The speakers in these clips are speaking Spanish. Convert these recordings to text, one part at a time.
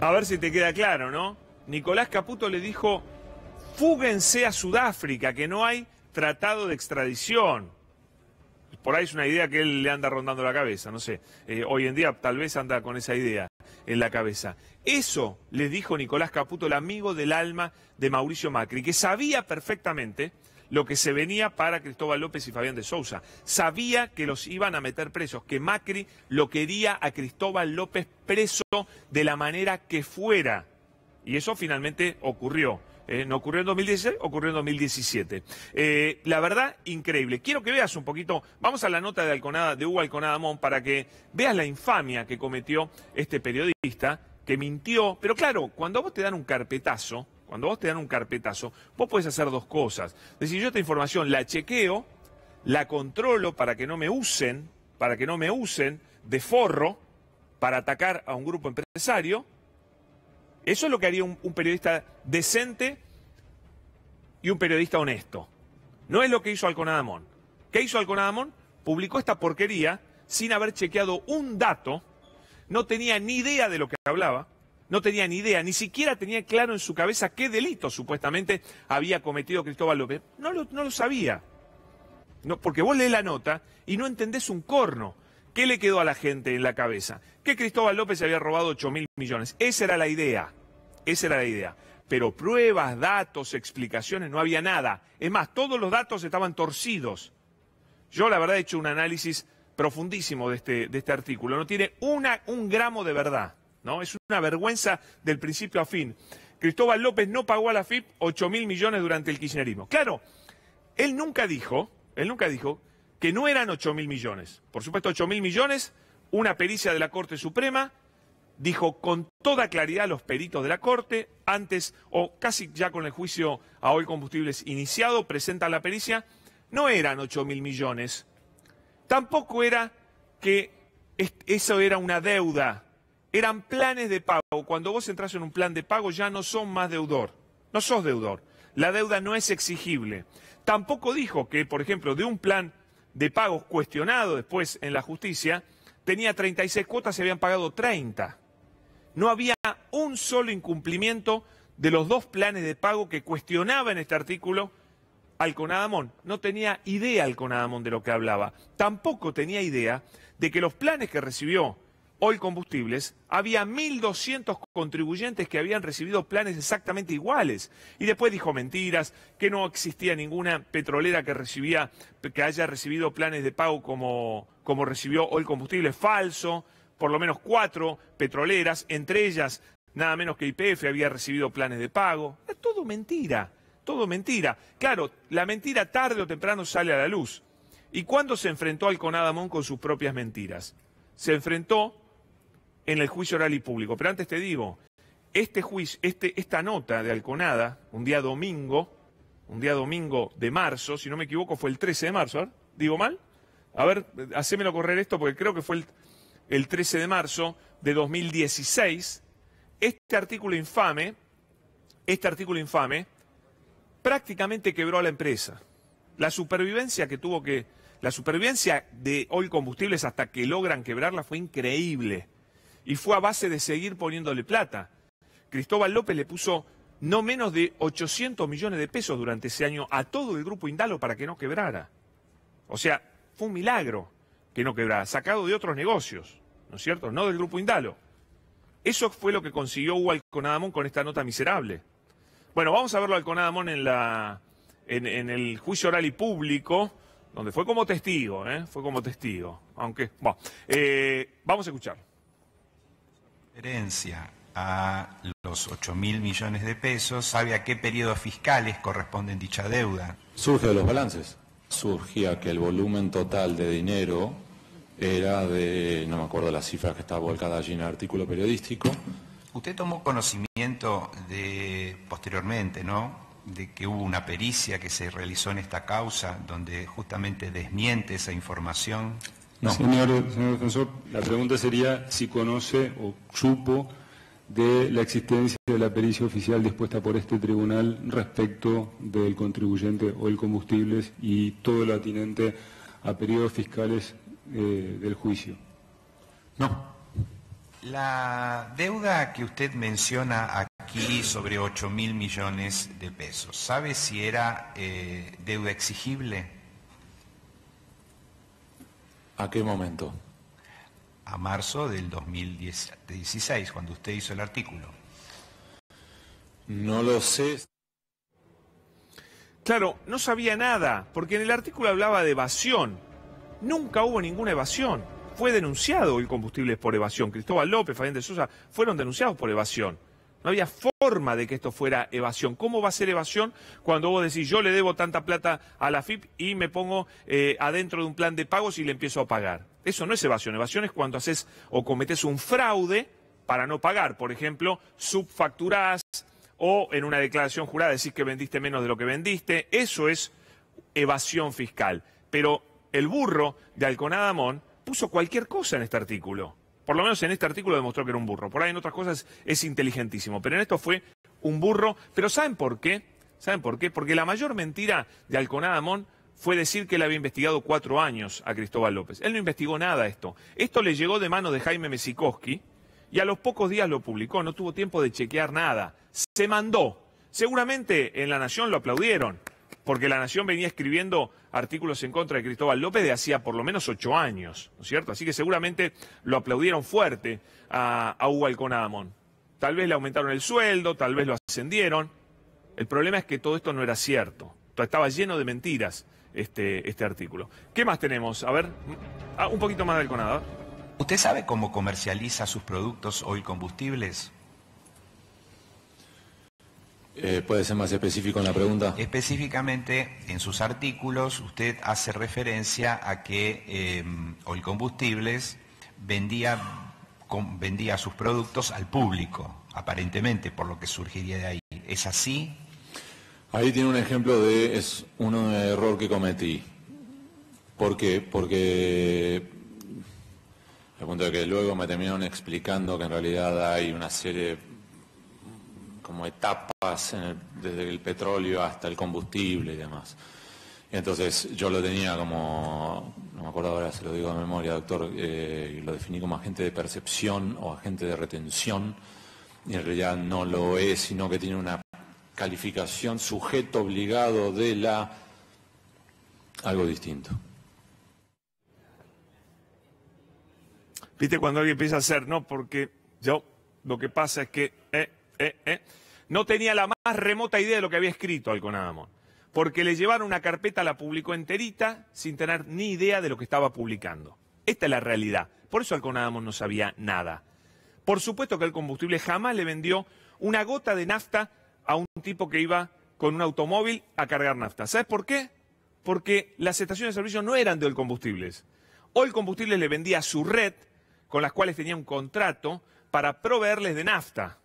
A ver si te queda claro, ¿no? Nicolás Caputo le dijo, fúguense a Sudáfrica, que no hay tratado de extradición. Por ahí es una idea que él le anda rondando la cabeza, no sé. Hoy en día tal vez anda con esa idea en la cabeza. Eso le dijo Nicolás Caputo, el amigo del alma de Mauricio Macri, que sabía perfectamente lo que se venía para Cristóbal López y Fabián de Sousa. Sabía que los iban a meter presos, que Macri lo quería a Cristóbal López preso de la manera que fuera. Y eso finalmente ocurrió. No ocurrió en 2016, ocurrió en 2017. La verdad, increíble. Quiero que veas un poquito, vamos a la nota de Hugo Alconada Amón para que veas la infamia que cometió este periodista, que mintió. Pero claro, cuando a vos te dan un carpetazo, vos podés hacer dos cosas. Decir, yo esta información la chequeo, la controlo para que no me usen de forro para atacar a un grupo empresario. Eso es lo que haría un periodista decente y un periodista honesto. No es lo que hizo Alconada Amón. ¿Qué hizo Alconada Amón? Publicó esta porquería sin haber chequeado un dato, no tenía ni idea de lo que hablaba, no tenía ni idea, ni siquiera tenía claro en su cabeza qué delito supuestamente había cometido Cristóbal López. No lo sabía. No, porque vos lees la nota y no entendés un corno. ¿Qué le quedó a la gente en la cabeza? Que Cristóbal López se había robado 8.000 millones. Esa era la idea. Pero pruebas, datos, explicaciones, no había nada. Es más, todos los datos estaban torcidos. Yo la verdad he hecho un análisis profundísimo de este artículo. No tiene un gramo de verdad, ¿no? Es una vergüenza del principio a fin. Cristóbal López no pagó a la AFIP 8.000 millones durante el kirchnerismo. Claro, él nunca dijo que no eran 8.000 millones. Por supuesto, 8.000 millones, una pericia de la Corte Suprema, dijo con toda claridad los peritos de la Corte, antes o casi ya con el juicio a Oil Combustibles iniciado, presentan la pericia, no eran 8.000 millones. Tampoco era que eso era una deuda, eran planes de pago. Cuando vos entras en un plan de pago ya no sos más deudor, no sos deudor. La deuda no es exigible. Tampoco dijo que, por ejemplo, de un plan de pagos cuestionado después en la justicia, tenía 36 cuotas y habían pagado 30. No había un solo incumplimiento de los dos planes de pago que cuestionaba en este artículo Alconada Amón. No tenía idea Alconada Amón de lo que hablaba. Tampoco tenía idea de que los planes que recibió Oil Combustibles, había 1.200 contribuyentes que habían recibido planes exactamente iguales. Y después dijo mentiras, que no existía ninguna petrolera que haya recibido planes de pago como recibió Oil Combustibles. Falso, por lo menos 4 petroleras, entre ellas nada menos que YPF había recibido planes de pago. Es todo mentira, todo mentira. Claro, la mentira tarde o temprano sale a la luz. ¿Y cuándo se enfrentó Alconada Amón con sus propias mentiras? Se enfrentó en el juicio oral y público. Pero antes te digo, esta nota de Alconada, un día domingo de marzo, si no me equivoco fue el 13 de marzo, ¿eh? ¿Digo mal? A ver, hacémelo correr esto porque creo que fue el 13 de marzo de 2016. Este artículo infame prácticamente quebró a la empresa. La supervivencia de Oil Combustibles hasta que logran quebrarla fue increíble. Y fue a base de seguir poniéndole plata. Cristóbal López le puso no menos de 800 millones de pesos durante ese año a todo el grupo Indalo para que no quebrara. O sea, fue un milagro que no quebrara, sacado de otros negocios, ¿no es cierto? No del grupo Indalo. Eso fue lo que consiguió Hugo Alconada Amón con esta nota miserable. Bueno, vamos a verlo a Alconada Amón en el juicio oral y público, donde fue como testigo, fue como testigo. Aunque, bueno, vamos a escucharlo. Referencia a los 8.000 millones de pesos, ¿sabe a qué periodos fiscales corresponden dicha deuda? Surge de los balances. Surgía que el volumen total de dinero era de, no me acuerdo la cifra que estaba volcada allí en el artículo periodístico. Usted tomó conocimiento posteriormente, ¿no?, de que hubo una pericia que se realizó en esta causa donde justamente desmiente esa información. No. Señor defensor, la pregunta sería si conoce o supo de la existencia de la pericia oficial dispuesta por este tribunal respecto del contribuyente Oil Combustibles y todo lo atinente a periodos fiscales del juicio. No. La deuda que usted menciona aquí sobre 8.000 millones de pesos, ¿sabe si era deuda exigible? ¿A qué momento? A marzo del 2016, cuando usted hizo el artículo. No lo sé. Claro, no sabía nada, porque en el artículo hablaba de evasión. Nunca hubo ninguna evasión. Fue denunciado el combustible por evasión. Cristóbal López, Fabián de Sousa, fueron denunciados por evasión. No había forma de que esto fuera evasión. ¿Cómo va a ser evasión cuando vos decís yo le debo tanta plata a la AFIP y me pongo adentro de un plan de pagos y le empiezo a pagar? Eso no es evasión. Evasión es cuando haces o cometés un fraude para no pagar. Por ejemplo, subfacturás o en una declaración jurada decís que vendiste menos de lo que vendiste. Eso es evasión fiscal. Pero el burro de Alconada Amón puso cualquier cosa en este artículo. Por lo menos en este artículo demostró que era un burro. Por ahí en otras cosas es inteligentísimo. Pero en esto fue un burro. Pero ¿saben por qué? ¿Saben por qué? Porque la mayor mentira de Alconada Amón fue decir que él había investigado 4 años a Cristóbal López. Él no investigó nada esto. Esto le llegó de manos de Jaime Mesikoski y a los pocos días lo publicó. No tuvo tiempo de chequear nada. Se mandó. Seguramente en La Nación lo aplaudieron, porque La Nación venía escribiendo artículos en contra de Cristóbal López de hacía por lo menos 8 años, ¿no es cierto? Así que seguramente lo aplaudieron fuerte a Hugo Alconada Amón. Tal vez le aumentaron el sueldo, tal vez lo ascendieron. El problema es que todo esto no era cierto. Estaba lleno de mentiras este artículo. ¿Qué más tenemos? A ver, un poquito más de Alconada. ¿Usted sabe cómo comercializa sus productos Oil Combustibles? ¿Puede ser más específico en la pregunta? Específicamente, en sus artículos, usted hace referencia a que Oil Combustibles vendía sus productos al público, aparentemente, por lo que surgiría de ahí. ¿Es así? Ahí tiene un ejemplo de un error que cometí. ¿Por qué? Porque al punto de que luego me terminaron explicando que en realidad hay una serie como etapas desde el petróleo hasta el combustible y demás. Y entonces yo lo tenía como, no me acuerdo ahora, se lo digo de memoria, doctor, lo definí como agente de percepción o agente de retención, y en realidad no lo es, sino que tiene una calificación sujeto obligado de la... algo distinto. ¿Viste cuando alguien empieza a hacer, no? Porque yo, lo que pasa es que... no tenía la más remota idea de lo que había escrito Alconada Amón, porque le llevaron una carpeta, la publicó enterita, sin tener ni idea de lo que estaba publicando. Esta es la realidad. Por eso Alconada Amón no sabía nada. Por supuesto que el combustible jamás le vendió una gota de nafta a un tipo que iba con un automóvil a cargar nafta. ¿Sabes por qué? Porque las estaciones de servicio no eran de Oil Combustibles. Oil Combustibles le vendía a su red, con las cuales tenía un contrato para proveerles de nafta.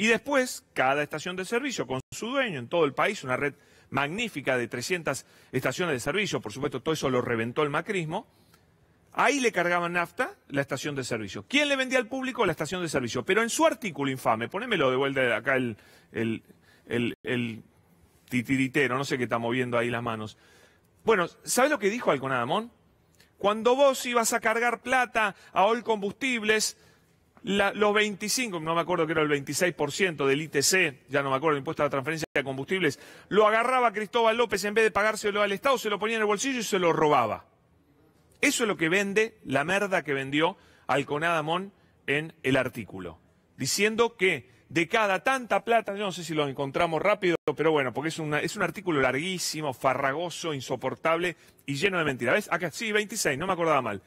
Y después, cada estación de servicio con su dueño en todo el país, una red magnífica de 300 estaciones de servicio, por supuesto todo eso lo reventó el macrismo, ahí le cargaban nafta la estación de servicio. ¿Quién le vendía al público? La estación de servicio. Pero en su artículo infame, ponémelo de vuelta de acá el titiritero, no sé qué está moviendo ahí las manos. Bueno, ¿sabes lo que dijo Alconada Amón? Cuando vos ibas a cargar plata a Oil Combustibles, los 25, no me acuerdo que era el 26% del ITC, ya no me acuerdo, el impuesto a la transferencia de combustibles, lo agarraba Cristóbal López, en vez de pagárselo al Estado, se lo ponía en el bolsillo y se lo robaba. Eso es lo que vende, la merda que vendió Alconada Amón en el artículo, diciendo que de cada tanta plata, yo no sé si lo encontramos rápido, pero bueno, porque es un artículo larguísimo, farragoso, insoportable y lleno de mentiras. ¿Ves? Acá sí, 26, no me acordaba mal.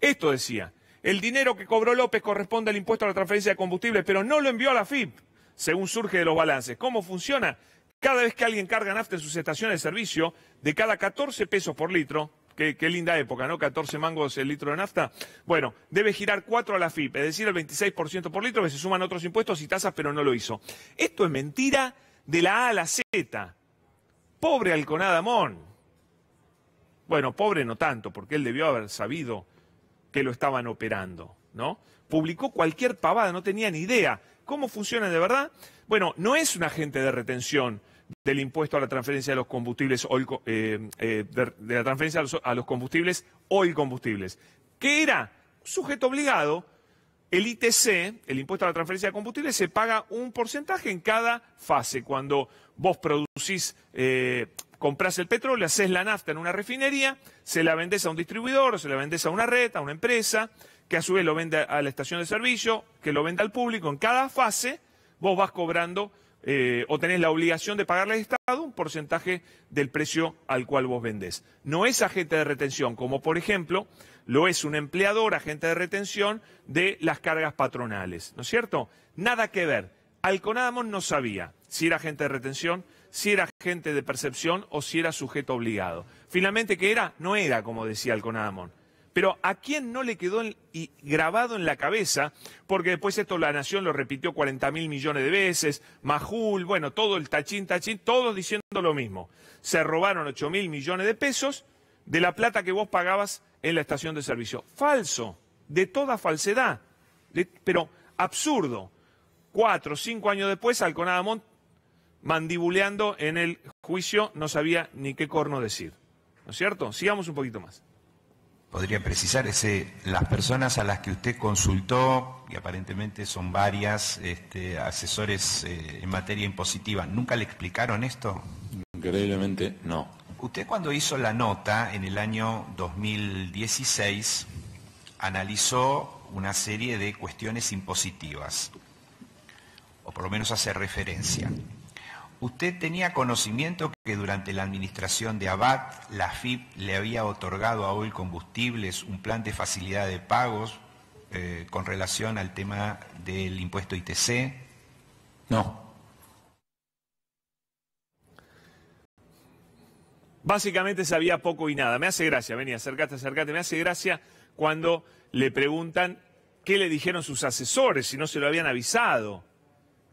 Esto decía: el dinero que cobró López corresponde al impuesto a la transferencia de combustible, pero no lo envió a la AFIP, según surge de los balances. ¿Cómo funciona? Cada vez que alguien carga nafta en sus estaciones de servicio, de cada 14 pesos por litro, qué linda época, ¿no? 14 mangos el litro de nafta. Bueno, debe girar 4 a la AFIP, es decir, el 26% por litro, que se suman otros impuestos y tasas, pero no lo hizo. Esto es mentira de la A a la Z. Pobre Alconada Amón. Bueno, pobre no tanto, porque él debió haber sabido que lo estaban operando, ¿no? Publicó cualquier pavada, no tenía ni idea. ¿Cómo funciona de verdad? Bueno, no es un agente de retención del impuesto a la transferencia de los combustibles, de la transferencia a los combustibles Oil Combustibles. ¿Qué era? Sujeto obligado el ITC, el impuesto a la transferencia de combustible, se paga un porcentaje en cada fase. Cuando vos producís, comprás el petróleo, haces la nafta en una refinería, se la vendés a un distribuidor, o se la vendés a una red, a una empresa, que a su vez lo vende a la estación de servicio, que lo vende al público. En cada fase vos vas cobrando o tenés la obligación de pagarle al Estado un porcentaje del precio al cual vos vendés. No es agente de retención, como por ejemplo lo es un empleador, agente de retención de las cargas patronales, ¿no es cierto? Nada que ver. Alconadamón no sabía si era agente de retención, si era agente de percepción o si era sujeto obligado. Finalmente, ¿qué era? No era, como decía Alconadamón. Pero ¿a quién no le quedó grabado en la cabeza? Porque después esto La Nación lo repitió 40.000 millones de veces, Majul, bueno, todo el tachín, todos diciendo lo mismo. Se robaron 8.000 millones de pesos de la plata que vos pagabas en la estación de servicio. Falso, de toda falsedad, pero absurdo. 4 o 5 años después, Alconadamón, mandibuleando en el juicio, no sabía ni qué corno decir. ¿No es cierto? Sigamos un poquito más. ¿Podría precisar las personas a las que usted consultó, y aparentemente son varias, asesores en materia impositiva, nunca le explicaron esto? Increíblemente no. Usted cuando hizo la nota en el año 2016 analizó una serie de cuestiones impositivas, o por lo menos hace referencia. ¿Usted tenía conocimiento que durante la administración de Abad, la AFIP le había otorgado a Oil Combustibles un plan de facilidad de pagos con relación al tema del impuesto ITC? No. Básicamente sabía poco y nada. Me hace gracia, vení, acércate, me hace gracia cuando le preguntan qué le dijeron sus asesores, si no se lo habían avisado.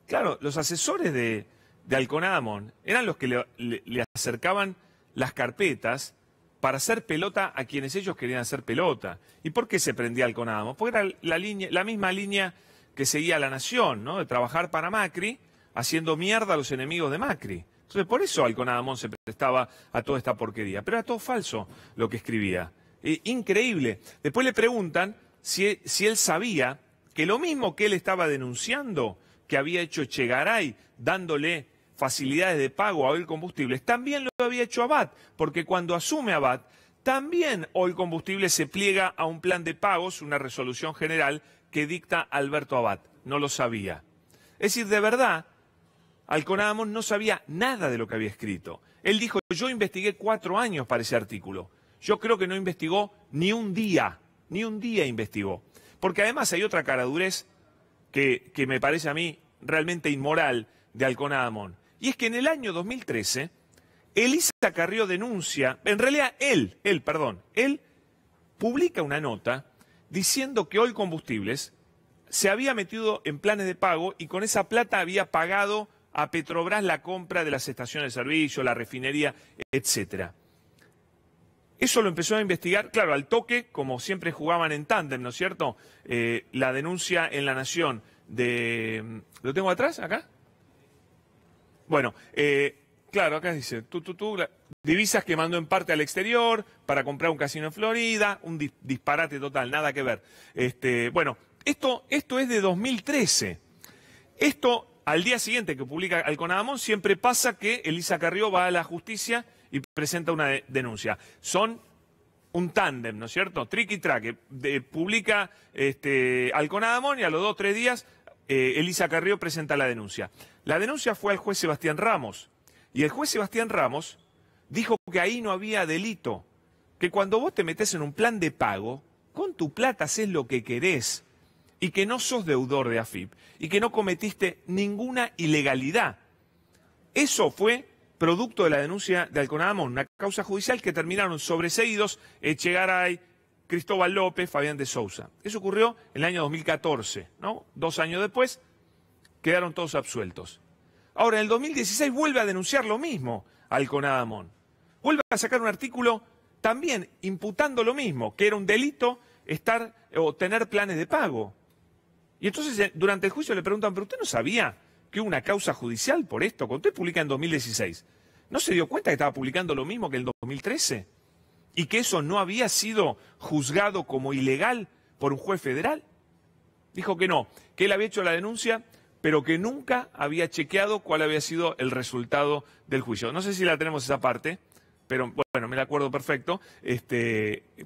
Claro, los asesores de Alconadamón eran los que le acercaban las carpetas para hacer pelota a quienes ellos querían hacer pelota. ¿Y por qué se prendía Alconadamón? Porque era la misma línea que seguía La Nación, ¿no? De trabajar para Macri, haciendo mierda a los enemigos de Macri. Entonces, por eso Alconadamón se prestaba a toda esta porquería. Pero era todo falso lo que escribía. Increíble. Después le preguntan si él sabía que lo mismo que él estaba denunciando, que había hecho Echegaray, dándole facilidades de pago a Oil Combustibles, también lo había hecho Abad, porque cuando asume Abad, también Oil Combustibles se pliega a un plan de pagos, una resolución general que dicta Alberto Abad. No lo sabía. Es decir, de verdad, Alconadamón no sabía nada de lo que había escrito. Él dijo, yo investigué 4 años para ese artículo. Yo creo que no investigó ni un día investigó. Porque además hay otra caradurez que me parece a mí realmente inmoral de Alconadamón. Y es que en el año 2013, Elisa Carrió denuncia, en realidad él publica una nota diciendo que Oil Combustibles se había metido en planes de pago y con esa plata había pagado a Petrobras la compra de las estaciones de servicio, la refinería, etc. Eso lo empezó a investigar, claro, al toque, como siempre jugaban en tándem, ¿no es cierto? La denuncia en La Nación de... ¿Lo tengo atrás, acá? Bueno, claro, acá dice, divisas que mandó en parte al exterior para comprar un casino en Florida, un disparate total, nada que ver. Bueno, esto es de 2013. Esto, al día siguiente que publica Alconadamón, siempre pasa que Elisa Carrió va a la justicia y presenta una denuncia. Son un tándem, ¿no es cierto? Triqui traque. Publica Alconadamón y a los 2 o 3 días Elisa Carrió presenta la denuncia. La denuncia fue al juez Sebastián Ramos. Y el juez Sebastián Ramos dijo que ahí no había delito. Que cuando vos te metés en un plan de pago, con tu plata haces lo que querés. Y que no sos deudor de AFIP. Y que no cometiste ninguna ilegalidad. Eso fue producto de la denuncia de Alconadamón, una causa judicial que terminaron sobreseídos Echegaray, Cristóbal López, Fabián de Sousa. Eso ocurrió en el año 2014, ¿no? 2 años después quedaron todos absueltos. Ahora, en el 2016 vuelve a denunciar lo mismo Alconadamón. Vuelve a sacar un artículo también imputando lo mismo, que era un delito tener planes de pago. Y entonces durante el juicio le preguntan, ¿pero usted no sabía que hubo una causa judicial por esto? Cuando usted publica en 2016, ¿no se dio cuenta que estaba publicando lo mismo que en el 2013? Y que eso no había sido juzgado como ilegal por un juez federal. Dijo que no, que él había hecho la denuncia, pero que nunca había chequeado cuál había sido el resultado del juicio. No sé si la tenemos esa parte, pero bueno, me la acuerdo perfecto,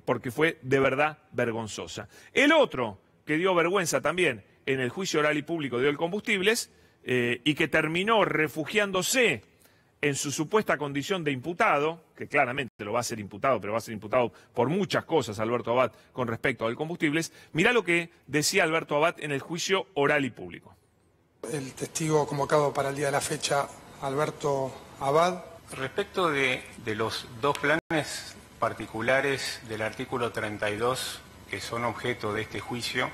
porque fue de verdad vergonzosa. El otro que dio vergüenza también en el juicio oral y público de Oilcombustibles y que terminó refugiándose en su supuesta condición de imputado, que claramente lo va a ser imputado, pero va a ser imputado por muchas cosas Alberto Abad con respecto a Oilcombustibles, mirá lo que decía Alberto Abad en el juicio oral y público. El testigo convocado para el día de la fecha, Alberto Abad. Respecto de los dos planes particulares del artículo 32 que son objeto de este juicio,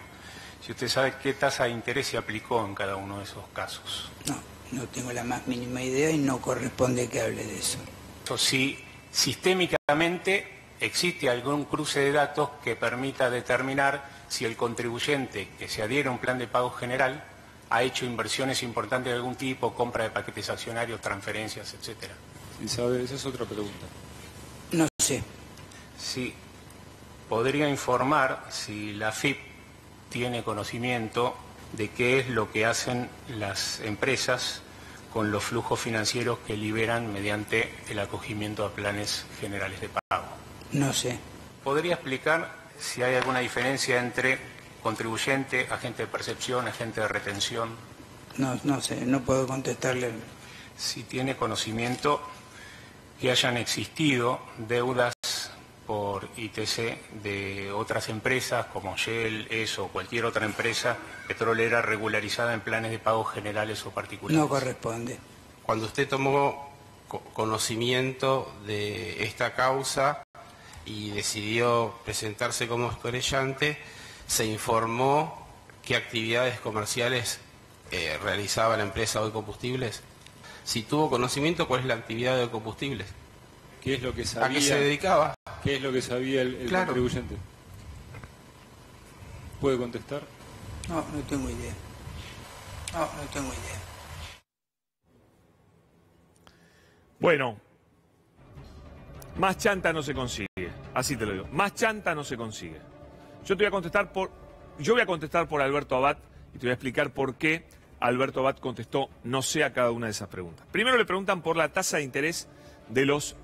si usted sabe qué tasa de interés se aplicó en cada uno de esos casos. No tengo la más mínima idea y no corresponde que hable de eso. Si sistémicamente existe algún cruce de datos que permita determinar si el contribuyente que se adhiere a un plan de pago general ha hecho inversiones importantes de algún tipo, compra de paquetes accionarios, transferencias, etcétera. ¿Sí sabe? Esa es otra pregunta. No sé. Sí, podría informar si la AFIP tiene conocimiento de qué es lo que hacen las empresas con los flujos financieros que liberan mediante el acogimiento a planes generales de pago. No sé. ¿Podría explicar si hay alguna diferencia entre contribuyente, agente de percepción, agente de retención? No sé, no puedo contestarle. Si tiene conocimiento que hayan existido deudas por ITC de otras empresas como Shell, ESO o cualquier otra empresa petrolera regularizada en planes de pago generales o particulares. No corresponde. Cuando usted tomó conocimiento de esta causa y decidió presentarse como querellante, ¿se informó qué actividades comerciales realizaba la empresa Oilcombustibles? Si tuvo conocimiento, ¿cuál es la actividad de Oilcombustibles? ¿Qué es lo que sabía? ¿A qué se dedicaba? ¿Qué es lo que sabía el Claro. contribuyente? ¿Puede contestar? No tengo idea. No tengo idea. Bueno, más chanta no se consigue, así te lo digo, más chanta no se consigue. Yo voy a contestar por Alberto Abad y te voy a explicar por qué Alberto Abad contestó no sé a cada una de esas preguntas. Primero le preguntan por la tasa de interés de los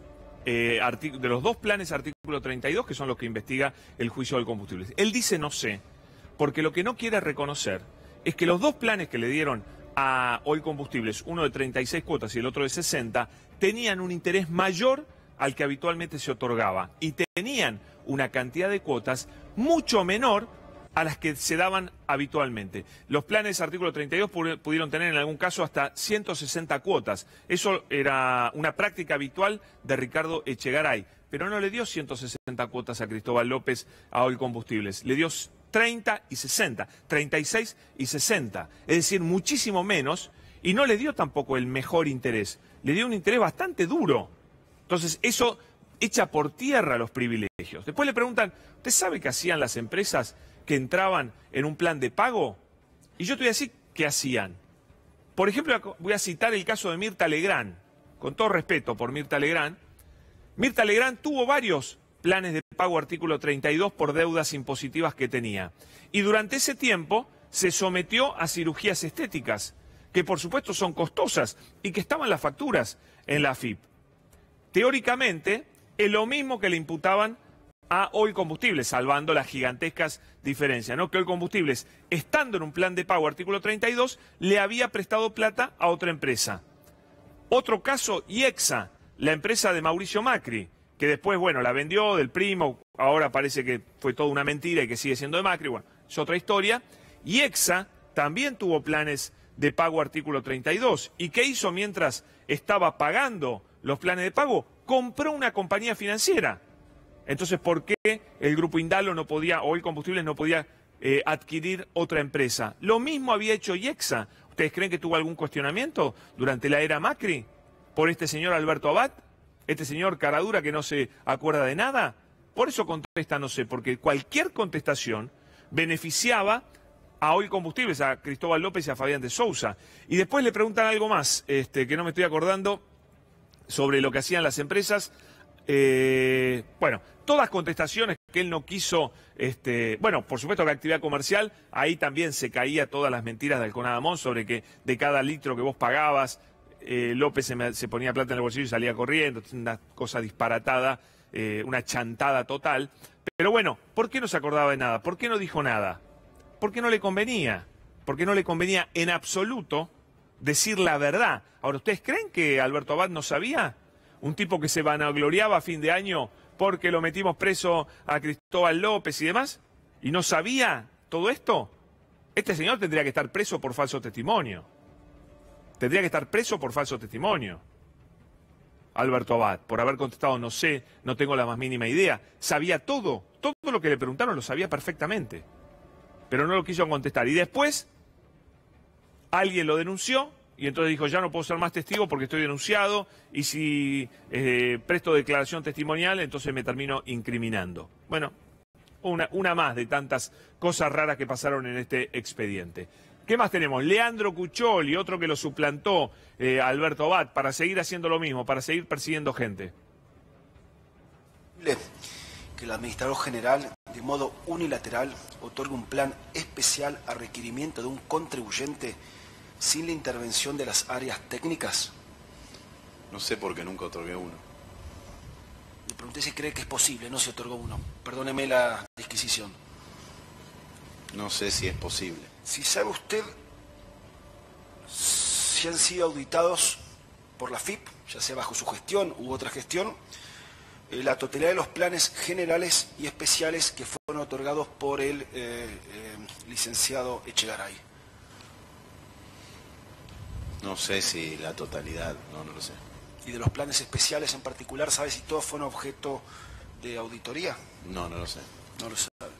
dos planes artículo 32, que son los que investiga el juicio del combustible. Él dice no sé, porque lo que no quiere reconocer es que los dos planes que le dieron a Oilcombustibles, uno de 36 cuotas y el otro de 60, tenían un interés mayor al que habitualmente se otorgaba y tenían una cantidad de cuotas mucho menor a las que se daban habitualmente. Los planes artículo 32 pudieron tener en algún caso hasta 160 cuotas. Eso era una práctica habitual de Ricardo Echegaray, pero no le dio 160 cuotas a Cristóbal López a Oilcombustibles. Le dio 30 y 60, 36 y 60. Es decir, muchísimo menos, y no le dio tampoco el mejor interés. Le dio un interés bastante duro. Entonces, eso echa por tierra los privilegios. Después le preguntan, ¿usted sabe qué hacían las empresas que entraban en un plan de pago? Y yo te voy a decir qué hacían. Por ejemplo, voy a citar el caso de Mirta Legrand, con todo respeto por Mirta Legrand. Mirta Legrand tuvo varios planes de pago artículo 32 por deudas impositivas que tenía. Y durante ese tiempo se sometió a cirugías estéticas, que por supuesto son costosas y que estaban las facturas en la AFIP. Teóricamente, es lo mismo que le imputaban a Oilcombustibles, salvando las gigantescas diferencias, ¿no? Que Oilcombustibles, estando en un plan de pago artículo 32, le había prestado plata a otra empresa. Otro caso, IEXA, la empresa de Mauricio Macri, que después, bueno, la vendió del primo, ahora parece que fue toda una mentira y que sigue siendo de Macri, bueno, es otra historia. IEXA también tuvo planes de pago artículo 32. ¿Y qué hizo mientras estaba pagando los planes de pago? Compró una compañía financiera. Entonces, ¿por qué el Grupo Indalo no podía, o Oilcombustibles no podía adquirir otra empresa? Lo mismo había hecho IEXA. ¿Ustedes creen que tuvo algún cuestionamiento durante la era Macri por este señor Alberto Abad? ¿Este señor caradura que no se acuerda de nada? Por eso contesta no sé, porque cualquier contestación beneficiaba a Oilcombustibles, a Cristóbal López y a Fabián de Sousa. Y después le preguntan algo más, que no me estoy acordando, sobre lo que hacían las empresas. Bueno, todas contestaciones que él no quiso, bueno, por supuesto que actividad comercial, ahí también se caía todas las mentiras de Alconada Mons sobre que de cada litro que vos pagabas, López se ponía plata en el bolsillo y salía corriendo, una cosa disparatada, una chantada total. Pero bueno, ¿por qué no se acordaba de nada? ¿Por qué no dijo nada? Porque no le convenía. Porque no le convenía en absoluto decir la verdad. Ahora, ¿ustedes creen que Alberto Abad no sabía? Un tipo que se vanagloriaba a fin de año porque lo metimos preso a Cristóbal López y demás, y no sabía todo esto. Este señor tendría que estar preso por falso testimonio. Tendría que estar preso por falso testimonio. Alberto Abad, por haber contestado no sé, no tengo la más mínima idea. Sabía todo lo que le preguntaron lo sabía perfectamente. Pero no lo quiso contestar. Y después alguien lo denunció y entonces dijo, ya no puedo ser más testigo porque estoy denunciado y si presto declaración testimonial entonces me termino incriminando. Bueno, una más de tantas cosas raras que pasaron en este expediente. ¿Qué más tenemos? Leandro Cuccioli, otro que lo suplantó Alberto Abad para seguir haciendo lo mismo, para seguir persiguiendo gente. Que el administrador general, de modo unilateral, otorgue un plan especial a requerimiento de un contribuyente sin la intervención de las áreas técnicas. No sé por qué nunca otorgué uno. Le pregunté si cree que es posible, no se otorgó uno. Perdóneme la disquisición. No sé si es posible. Si sabe usted si han sido auditados por la FIP, ya sea bajo su gestión u otra gestión, la totalidad de los planes generales y especiales que fueron otorgados por el licenciado Echegaray. No sé si la totalidad, no lo sé. ¿Y de los planes especiales en particular, sabe si todos fueron objeto de auditoría? No lo sé. No lo sabe.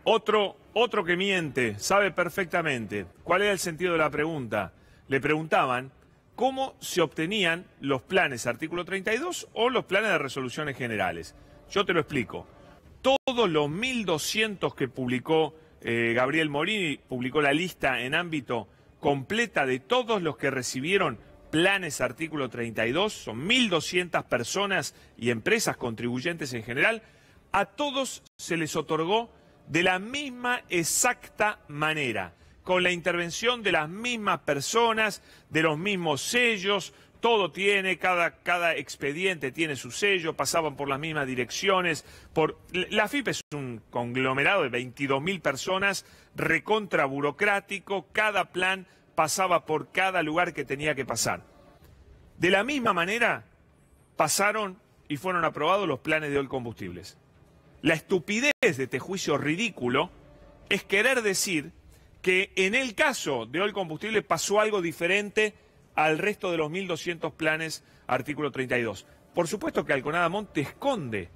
Otro que miente, sabe perfectamente. ¿Cuál era el sentido de la pregunta? Le preguntaban cómo se obtenían los planes artículo 32 o los planes de resoluciones generales. Yo te lo explico. Todos los 1.200 que publicó Gabriel Morini, publicó la lista en ámbito completa de todos los que recibieron planes artículo 32, son 1.200 personas y empresas contribuyentes en general, a todos se les otorgó de la misma exacta manera, con la intervención de las mismas personas, de los mismos sellos, todo tiene, cada expediente tiene su sello, pasaban por las mismas direcciones. La FIP es un conglomerado de 22.000 personas, recontra burocrático, cada plan pasaba por cada lugar que tenía que pasar. De la misma manera pasaron y fueron aprobados los planes de Oil Combustibles. La estupidez de este juicio ridículo es querer decir que en el caso de Oil Combustibles pasó algo diferente al resto de los 1.200 planes artículo 32. Por supuesto que Alconada Mons te esconde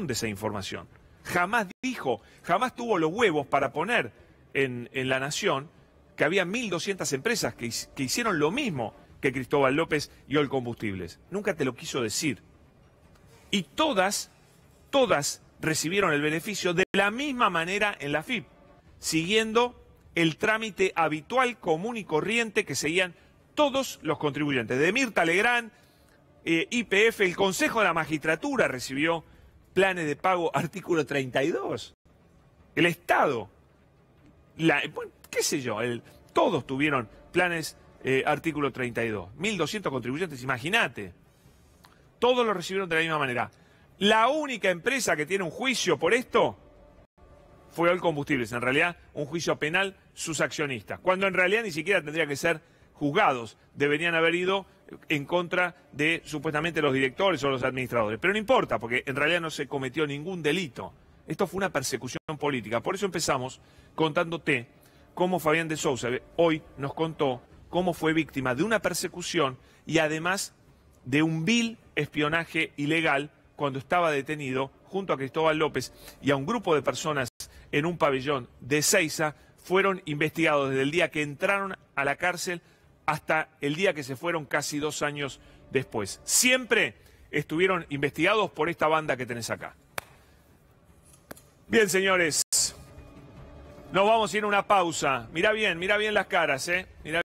esa información. Jamás dijo, jamás tuvo los huevos para poner en La Nación que había 1.200 empresas que hicieron lo mismo que Cristóbal López y Oil Combustibles. Nunca te lo quiso decir. Y todas recibieron el beneficio de la misma manera en la FIP, siguiendo el trámite habitual, común y corriente que seguían todos los contribuyentes. De Mirta Legrand, YPF, el Consejo de la Magistratura recibió planes de pago artículo 32. El Estado, qué sé yo, todos tuvieron planes artículo 32. 1.200 contribuyentes, imagínate. Todos lo recibieron de la misma manera. La única empresa que tiene un juicio por esto fue Oil Combustibles. En realidad, un juicio penal, sus accionistas. Cuando en realidad ni siquiera tendría que ser juzgados. Deberían haber ido en contra de, supuestamente, los directores o los administradores. Pero no importa, porque en realidad no se cometió ningún delito. Esto fue una persecución política. Por eso empezamos contándote cómo Fabián de Sousa hoy nos contó cómo fue víctima de una persecución y además de un vil espionaje ilegal cuando estaba detenido junto a Cristóbal López y a un grupo de personas en un pabellón de Ezeiza. Fueron investigados desde el día que entraron a la cárcel hasta el día que se fueron casi 2 años después. Siempre estuvieron investigados por esta banda que tenés acá. Bien, señores, nos vamos a ir a una pausa. Mirá bien las caras, Mirá